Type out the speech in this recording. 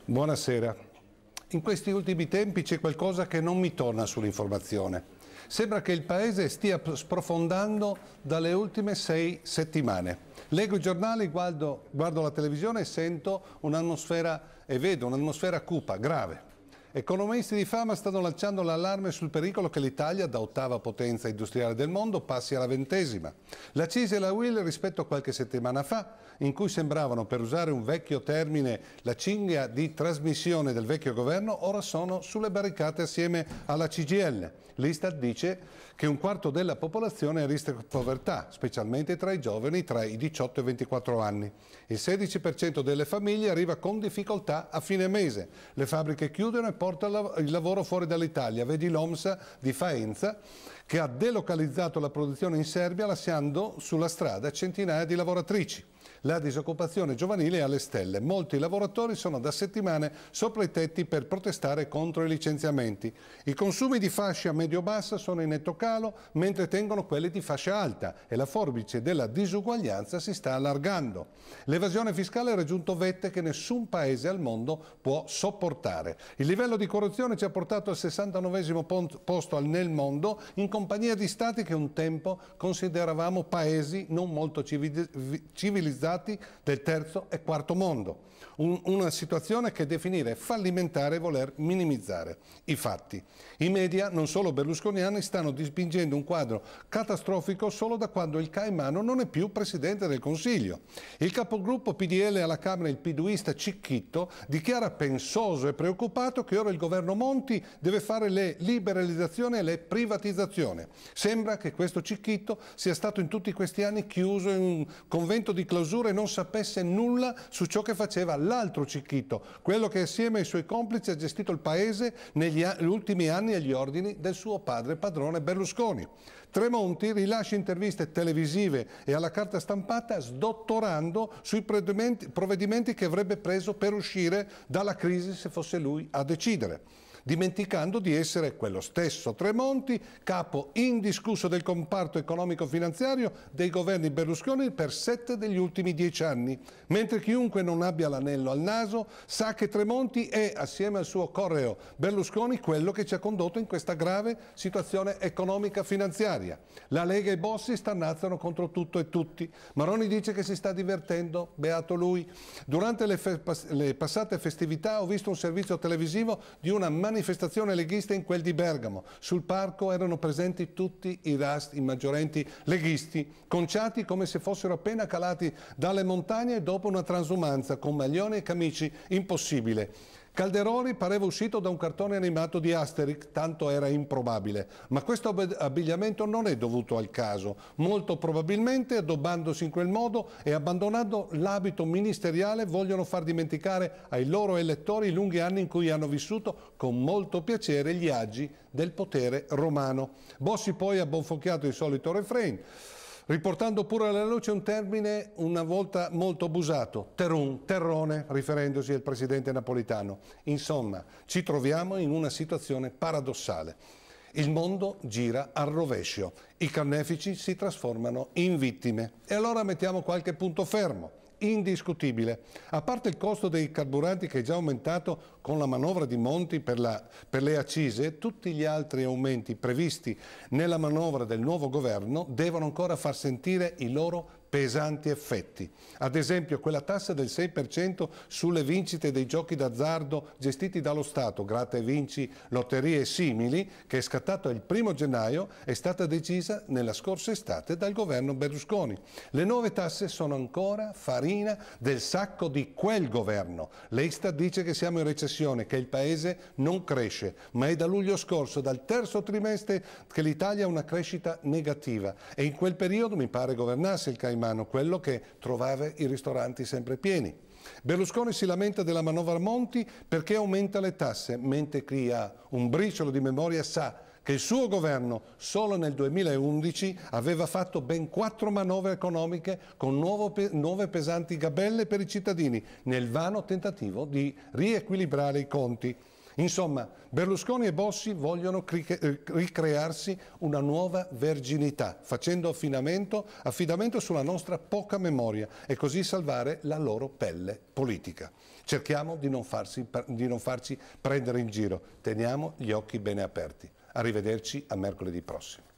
Buonasera. In questi ultimi tempi c'è qualcosa che non mi torna sull'informazione. Sembra che il Paese stia sprofondando dalle ultime 6 settimane. Leggo i giornali, guardo la televisione e sento un'atmosfera e vedo un'atmosfera cupa, grave. Economisti di fama stanno lanciando l'allarme sul pericolo che l'Italia, da ottava potenza industriale del mondo, passi alla 20ª. La CISL e la UIL, rispetto a qualche settimana fa, in cui sembravano, per usare un vecchio termine, la cinghia di trasmissione del vecchio governo, ora sono sulle barricate assieme alla CGIL. L'Istat dice che un quarto della popolazione è a rischio di povertà, specialmente tra i giovani tra i 18 e i 24 anni. Il 16% delle famiglie arriva con difficoltà a fine mese. Le fabbriche chiudono e portano il lavoro fuori dall'Italia. Vedi l'OMSA di Faenza, che ha delocalizzato la produzione in Serbia lasciando sulla strada centinaia di lavoratrici. La disoccupazione giovanile è alle stelle. Molti lavoratori sono da settimane sopra i tetti per protestare contro i licenziamenti. I consumi di fascia medio-bassa sono in netto calo, mentre tengono quelli di fascia alta e la forbice della disuguaglianza si sta allargando. L'evasione fiscale ha raggiunto vette che nessun paese al mondo può sopportare. Il livello di corruzione ci ha portato al 69° posto nel mondo, in compagnia di stati che un tempo consideravamo paesi non molto civilizzati del terzo e quarto mondo. Una situazione che definire fallimentare è voler minimizzare i fatti. I media, non solo berlusconiani, stanno dipingendo un quadro catastrofico solo da quando il Caimano non è più Presidente del Consiglio. Il capogruppo PDL alla Camera, il piduista Cicchitto, dichiara pensoso e preoccupato che ora il governo Monti deve fare le liberalizzazioni e le privatizzazioni. Sembra che questo Cicchitto sia stato in tutti questi anni chiuso in un convento di clausura e non sapesse nulla su ciò che faceva l'altro Cicchitto, quello che assieme ai suoi complici ha gestito il paese negli ultimi anni agli ordini del suo padre padrone Berlusconi. Tremonti rilascia interviste televisive e alla carta stampata sdottorando sui provvedimenti che avrebbe preso per uscire dalla crisi se fosse lui a decidere, dimenticando di essere quello stesso Tremonti, capo indiscusso del comparto economico-finanziario dei governi Berlusconi per 7 degli ultimi 10 anni, mentre chiunque non abbia l'anello al naso sa che Tremonti è, assieme al suo correo Berlusconi, quello che ci ha condotto in questa grave situazione economica-finanziaria. La Lega e i Bossi stannazzano contro tutto e tutti. Maroni dice che si sta divertendo, beato lui. Durante le passate festività ho visto un servizio televisivo di una manifestazione leghista in quel di Bergamo. Sul palco erano presenti tutti i maggiorenti leghisti, conciati come se fossero appena calati dalle montagne dopo una transumanza con maglioni e camici impossibile. Calderoli pareva uscito da un cartone animato di Asterix, tanto era improbabile. Ma questo abbigliamento non è dovuto al caso. Molto probabilmente, addobbandosi in quel modo e abbandonando l'abito ministeriale, vogliono far dimenticare ai loro elettori i lunghi anni in cui hanno vissuto con molto piacere gli agi del potere romano. Bossi poi ha bonfocchiato il solito refrain, riportando pure alla luce un termine una volta molto abusato, terrone, riferendosi al presidente napolitano. Insomma, ci troviamo in una situazione paradossale. Il mondo gira al rovescio, i carnefici si trasformano in vittime. E allora mettiamo qualche punto fermo. Indiscutibile. A parte il costo dei carburanti che è già aumentato con la manovra di Monti per le accise, tutti gli altri aumenti previsti nella manovra del nuovo governo devono ancora far sentire i loro pesanti effetti. Ad esempio quella tassa del 6% sulle vincite dei giochi d'azzardo gestiti dallo Stato, gratta e vinci, lotterie e simili, che è scattata il 1° gennaio, è stata decisa nella scorsa estate dal governo Berlusconi. Le nuove tasse sono ancora farina del sacco di quel governo. L'Istat dice che siamo in recessione, che il paese non cresce, ma è da luglio scorso, dal terzo trimestre, che l'Italia ha una crescita negativa e in quel periodo mi pare governasse il Caimano, quello che trovava i ristoranti sempre pieni. Berlusconi si lamenta della manovra Monti perché aumenta le tasse, mentre chi ha un briciolo di memoria sa che il suo governo solo nel 2011 aveva fatto ben 4 manovre economiche con nuove pesanti gabelle per i cittadini, nel vano tentativo di riequilibrare i conti. Insomma, Berlusconi e Bossi vogliono ricrearsi una nuova verginità, facendo affidamento sulla nostra poca memoria e così salvare la loro pelle politica. Cerchiamo di non farci prendere in giro, teniamo gli occhi bene aperti. Arrivederci a mercoledì prossimo.